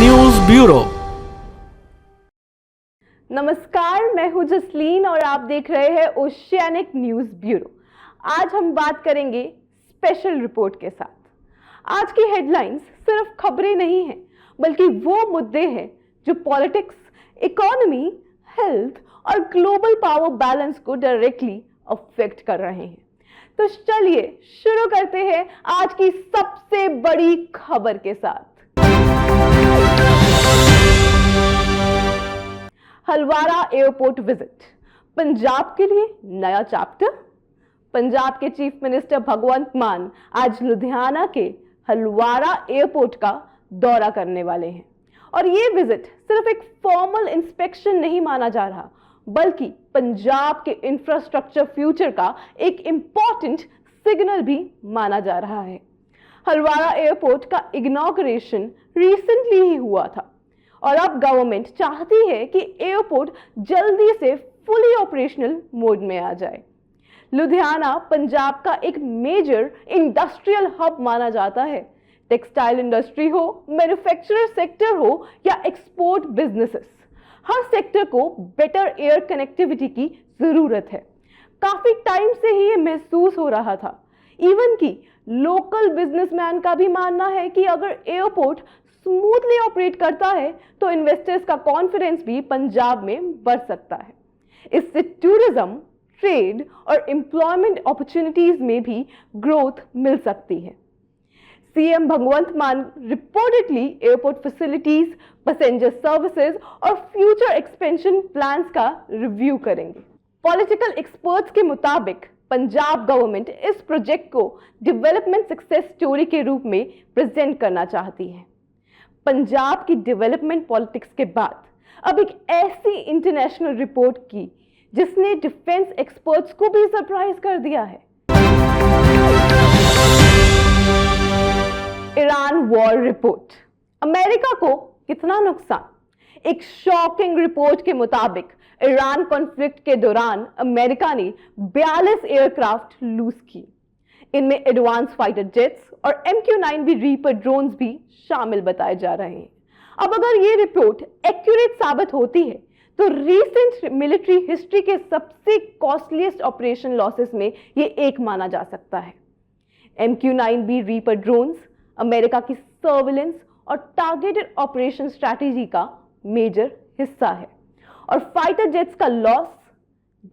News bureau. नमस्कार, मैं हूं जसलीन और आप देख रहे हैं ओशियानिक न्यूज ब्यूरो। आज हम बात करेंगे स्पेशल रिपोर्ट के साथ। आज की हेडलाइंस सिर्फ खबरें नहीं हैं, बल्कि वो मुद्दे हैं जो पॉलिटिक्स, इकोनॉमी, हेल्थ और ग्लोबल पावर बैलेंस को डायरेक्टली अफेक्ट कर रहे हैं। तो चलिए शुरू करते हैं आज की सबसे बड़ी खबर के साथ। हलवारा एयरपोर्ट विजिट, पंजाब के लिए नया चैप्टर। पंजाब के चीफ मिनिस्टर भगवंत मान आज लुधियाना के हलवारा एयरपोर्ट का दौरा करने वाले हैं और ये विजिट सिर्फ एक फॉर्मल इंस्पेक्शन नहीं माना जा रहा, बल्कि पंजाब के इंफ्रास्ट्रक्चर फ्यूचर का एक इंपॉर्टेंट सिग्नल भी माना जा रहा है। हलवारा एयरपोर्ट का इनॉग्रेशन रिसेंटली ही हुआ था और अब गवर्नमेंट चाहती है कि एयरपोर्ट जल्दी से फुली ऑपरेशनल मोड में आ जाए। लुधियाना पंजाब का एक मेजर इंडस्ट्रियल हब माना जाता है। टेक्सटाइल इंडस्ट्री हो, मैन्युफैक्चरर सेक्टर हो या एक्सपोर्ट बिजनेसेस, हर सेक्टर को बेटर एयर कनेक्टिविटी की जरूरत है। काफी टाइम से ही ये महसूस हो रहा था। इवन कि लोकल बिजनेसमैन का भी मानना है कि अगर एयरपोर्ट स्मूथली ऑपरेट करता है तो इन्वेस्टर्स का कॉन्फिडेंस भी पंजाब में बढ़ सकता है। इससे टूरिज्म, ट्रेड और एम्प्लॉयमेंट अपॉर्चुनिटीज में भी ग्रोथ मिल सकती है। सीएम भगवंत मान reportedly airport facilities, passenger services और फ्यूचर एक्सपेंशन प्लान्स का रिव्यू करेंगे। पॉलिटिकल एक्सपर्ट्स के मुताबिक पंजाब गवर्नमेंट इस प्रोजेक्ट को डेवलपमेंट सक्सेस स्टोरी के रूप में प्रेजेंट करना चाहती है। पंजाब की डेवलपमेंट पॉलिटिक्स के बाद अब एक ऐसी इंटरनेशनल रिपोर्ट की जिसने डिफेंस एक्सपर्ट्स को भी सरप्राइज कर दिया है। ईरान वॉर रिपोर्ट, अमेरिका को कितना नुकसान। एक शॉकिंग रिपोर्ट के मुताबिक ईरान कॉन्फ्लिक्ट के दौरान अमेरिका ने 42 एयरक्राफ्ट लूज की। इनमें एडवांस फाइटर जेट्स और MQ-9B रीपर ड्रोन्स भी शामिल बताए जा रहे हैं। अब अगर ये रिपोर्ट एक्यूरेट साबित होती है तो रीसेंट मिलिट्री हिस्ट्री के सबसे कॉस्टलीस्ट ऑपरेशन लॉसेस में ये एक माना जा सकता है। MQ-9B रीपर ड्रोन्स अमेरिका की सर्विलेंस और टारगेटेड ऑपरेशन स्ट्रैटेजी का मेजर हिस्सा है और फाइटर जेट्स का loss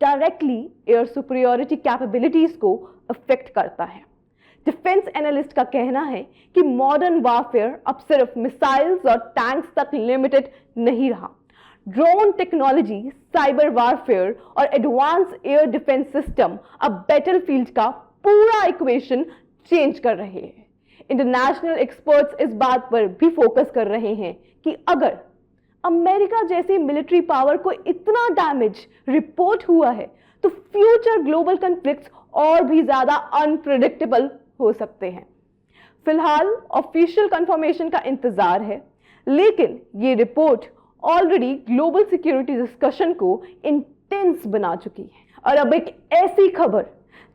directly air superiority capabilities को अफेक्ट करता है। डिफेंस एनालिस्ट का कहना है कि मॉडर्न वारफेयर अब सिर्फ मिसाइल्स और टैंक्स तक लिमिटेड नहीं रहा। ड्रोन टेक्नोलॉजी, साइबर वारफेयर और एडवांस एयर डिफेंस सिस्टम अब बैटलफील्ड का पूरा इक्वेशन चेंज कर रहे हैं। इंटरनेशनल एक्सपर्ट्स इस बात पर भी फोकस कर रहे हैं कि अगर अमेरिका जैसी मिलिट्री पावर को इतना डैमेज रिपोर्ट हुआ है तो फ्यूचर ग्लोबल कॉन्फ्लिक्ट्स और भी ज्यादा अनप्रेडिक्टेबल हो सकते हैं। फिलहाल ऑफिशियल कंफर्मेशन का इंतजार है, लेकिन ये report already global security discussion को इंटेंस बना चुकी है। और अब एक ऐसी खबर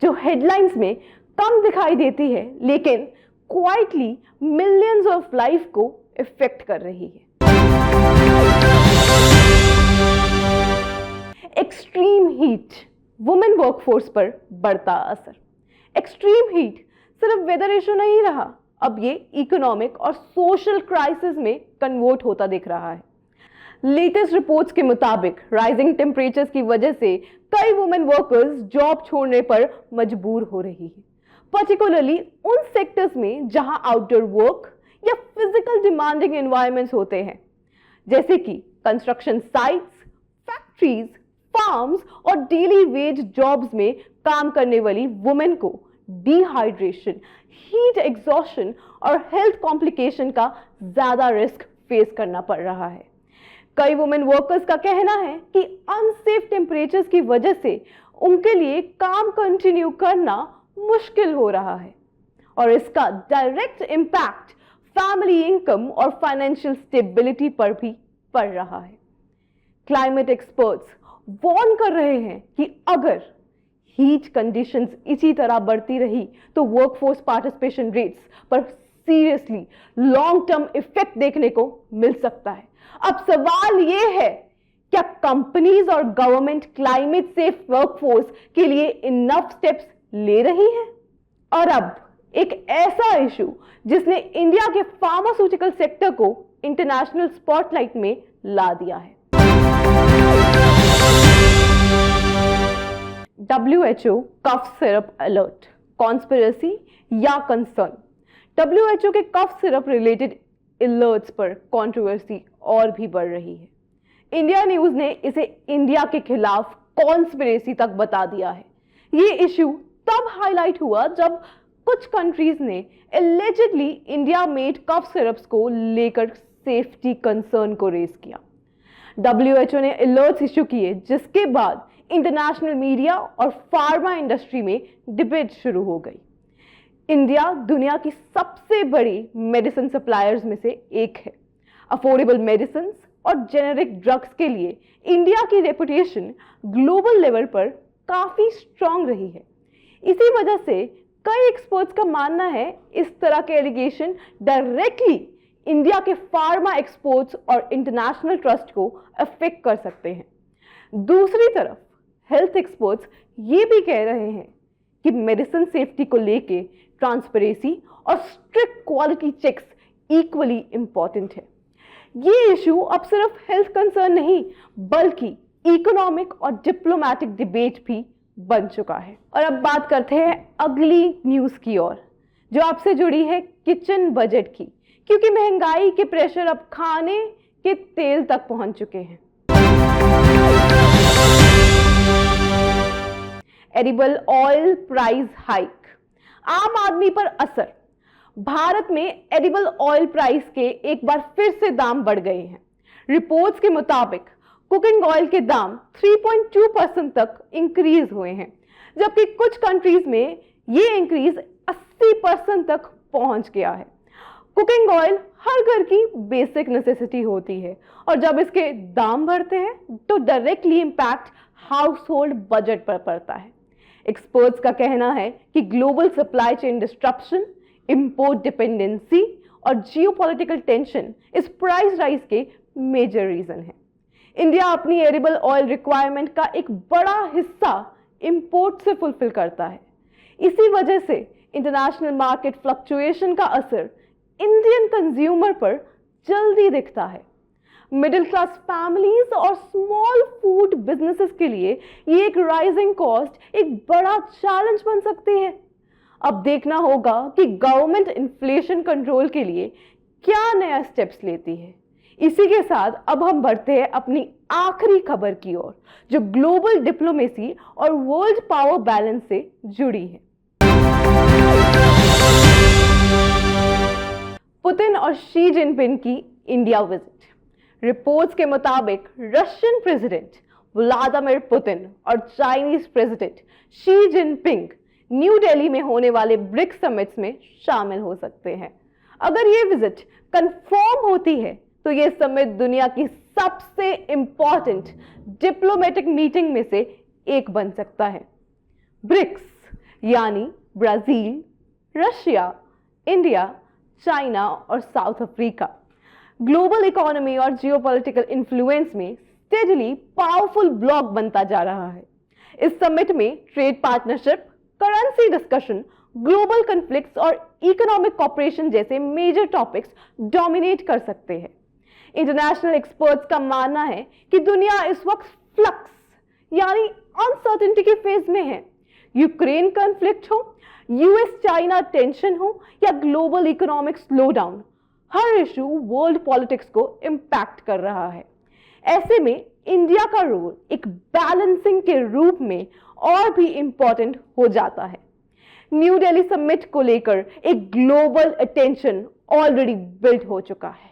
जो हेडलाइंस में कम दिखाई देती है लेकिन क्वाइटली मिलियंस ऑफ लाइफ को इफेक्ट कर रही है। एक्सट्रीम हीट, वुमेन वर्कफोर्स पर बढ़ता असर। एक्सट्रीम हीट सिर्फ वेदर इशू नहीं रहा, अब ये इकोनॉमिक और सोशल क्राइसिस में कन्वर्ट होता दिख रहा है। लेटेस्ट रिपोर्ट्स के मुताबिक राइजिंग टेम्परेचर्स की वजह से कई वुमेन वर्कर्स जॉब छोड़ने पर मजबूर हो रही है, पर्टिकुलरली उन सेक्टर्स में जहां आउटडोर वर्क या फिजिकल डिमांडिंग एनवायरनमेंट्स होते हैं, जैसे कि कंस्ट्रक्शन साइट्स, फैक्ट्रीज, फार्म्स और डेली वेज जॉब्स में काम करने वाली वुमेन को डिहाइड्रेशन, हीट एग्जॉशन और हेल्थ कॉम्प्लिकेशन का ज्यादा रिस्क फेस करना पड़ रहा है। कई वुमेन वर्कर्स का कहना है कि अनसेफ टेम्परेचर्स की वजह से उनके लिए काम कंटिन्यू करना मुश्किल हो रहा है और इसका डायरेक्ट इम्पैक्ट फैमिली इनकम और फाइनेंशियल स्टेबिलिटी पर भी पड़ रहा है। क्लाइमेट एक्सपर्ट्स वार्न कर रहे हैं कि अगर हीट कंडीशंस इसी तरह बढ़ती रही तो वर्कफोर्स पार्टिसिपेशन रेट्स पर सीरियसली लॉन्ग टर्म इफेक्ट देखने को मिल सकता है। अब सवाल यह है, क्या कंपनीज और गवर्नमेंट क्लाइमेट सेफ वर्कफोर्स के लिए इनफ स्टेप्स ले रही है? और अब एक ऐसा इशू जिसने इंडिया के फार्मास्यूटिकल सेक्टर को इंटरनेशनल स्पॉटलाइट में ला दिया है। WHO cough syrup alert, conspiracy या कंसर्न? WHO के कफ सिरप रिलेटेड अलर्ट्स पर कंट्रोवर्सी और भी बढ़ रही है। इंडिया न्यूज ने इसे इंडिया के खिलाफ कॉन्स्पिरेसी तक बता दिया है। ये इशू तब हाईलाइट हुआ जब कुछ कंट्रीज ने एलिजिडली इंडिया मेड कफ सिरप्स को लेकर सेफ्टी कंसर्न को रेज किया। WHO ने अलर्ट्स इशू किए, जिसके बाद इंटरनेशनल मीडिया और फार्मा इंडस्ट्री में डिबेट शुरू हो गई। इंडिया दुनिया की सबसे बड़ी मेडिसिन सप्लायर्स में से एक है। अफोर्डेबल मेडिसिन और जेनेरिक ड्रग्स के लिए इंडिया की रेपुटेशन ग्लोबल लेवल पर काफी स्ट्रांग रही है। इसी वजह से कई एक्सपर्ट्स का मानना है इस तरह के एलिगेशन डायरेक्टली इंडिया के फार्मा एक्सपोर्ट्स और इंटरनेशनल ट्रस्ट को अफेक्ट कर सकते हैं। दूसरी तरफ हेल्थ एक्सपर्ट्स ये भी कह रहे हैं कि मेडिसिन सेफ्टी को लेके ट्रांसपेरेंसी और strict quality checks equally important है। ये इशू अब सिर्फ हेल्थ कंसर्न नहीं बल्कि इकोनॉमिक और डिप्लोमेटिक डिबेट भी बन चुका है। और अब बात करते हैं अगली न्यूज की ओर, जो आपसे जुड़ी है किचन बजट की, क्योंकि महंगाई के प्रेशर अब खाने के तेल तक पहुंच चुके हैं। एडिबल ऑयल प्राइस हाइक, आम आदमी पर असर। भारत में एडिबल ऑयल प्राइस के एक बार फिर से दाम बढ़ गए हैं। रिपोर्ट्स के मुताबिक कुकिंग ऑयल के दाम 3.2% तक इंक्रीज हुए हैं, जबकि कुछ कंट्रीज में ये इंक्रीज 80% तक पहुंच गया है। कुकिंग ऑयल हर घर की बेसिक नेसेसिटी होती है और जब इसके दाम बढ़ते हैं तो directly impact house hold budget पर पड़ता है। एक्सपर्ट्स का कहना है कि global supply chain disruption, import dependency और जियोपॉलिटिकल टेंशन इस प्राइस राइज के मेजर रीजन है। इंडिया अपनी एडिबल ऑयल रिक्वायरमेंट का एक बड़ा हिस्सा इंपोर्ट से फुलफिल करता है। इसी वजह से इंटरनेशनल मार्केट फ्लक्चुएशन का असर इंडियन कंज्यूमर पर जल्दी दिखता है। मिडिल क्लास फैमिलीज और स्मॉल फूड बिजनेसेस के लिए ये एक राइजिंग कॉस्ट एक बड़ा चैलेंज बन सकती है। अब देखना होगा कि गवर्नमेंट इन्फ्लेशन कंट्रोल के लिए क्या नया स्टेप्स लेती है। इसी के साथ अब हम बढ़ते हैं अपनी आखिरी खबर की ओर, जो ग्लोबल डिप्लोमेसी और वर्ल्ड पावर बैलेंस से जुड़ी है। पुतिन और शी जिनपिंग की इंडिया विजिट। रिपोर्ट्स के मुताबिक रशियन प्रेसिडेंट व्लादिमीर पुतिन और Chinese president Xi Jinping new Delhi में होने वाले ब्रिक्स समिट्स में शामिल हो सकते हैं। अगर ये विजिट कंफर्म होती है तो ये समिट दुनिया की सबसे इंपॉर्टेंट डिप्लोमेटिक मीटिंग में से एक बन सकता है। ब्रिक्स यानी ब्राजील, रशिया, इंडिया, चाइना और साउथ अफ्रीका ग्लोबल इकोनॉमी और जियोपॉलिटिकल इन्फ्लुएंस में स्टेडली पावरफुल ब्लॉक बनता जा रहा है। इस समिट में trade partnership, currency discussion, global conflicts और इकोनॉमिक कॉपरेशन जैसे मेजर टॉपिक्स डोमिनेट कर सकते हैं। इंटरनेशनल एक्सपर्ट्स का मानना है कि दुनिया इस वक्त फ्लक्स यानी अनसर्टेनिटी के फेज में है। यूक्रेन कॉन्फ्लिक्ट हो, यूएस चाइना टेंशन हो या ग्लोबल इकोनॉमिक स्लोडाउन, हर इशू वर्ल्ड पॉलिटिक्स को इंपैक्ट कर रहा है। ऐसे में इंडिया का रोल एक बैलेंसिंग के रूप में और भी इंपॉर्टेंट हो जाता है। न्यू दिल्ली समिट को लेकर एक ग्लोबल अटेंशन ऑलरेडी बिल्ड हो चुका है।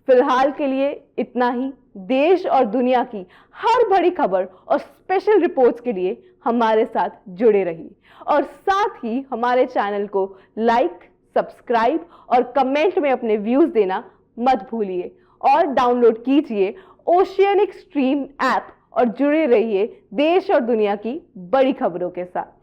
फिलहाल के लिए इतना ही। देश और दुनिया की हर बड़ी खबर और स्पेशल रिपोर्ट्स के लिए हमारे साथ जुड़े रहिए और साथ ही हमारे चैनल को लाइक, सब्सक्राइब और कमेंट में अपने व्यूज देना मत भूलिए और डाउनलोड कीजिए ओशियनिक स्ट्रीम ऐप और जुड़े रहिए देश और दुनिया की बड़ी खबरों के साथ।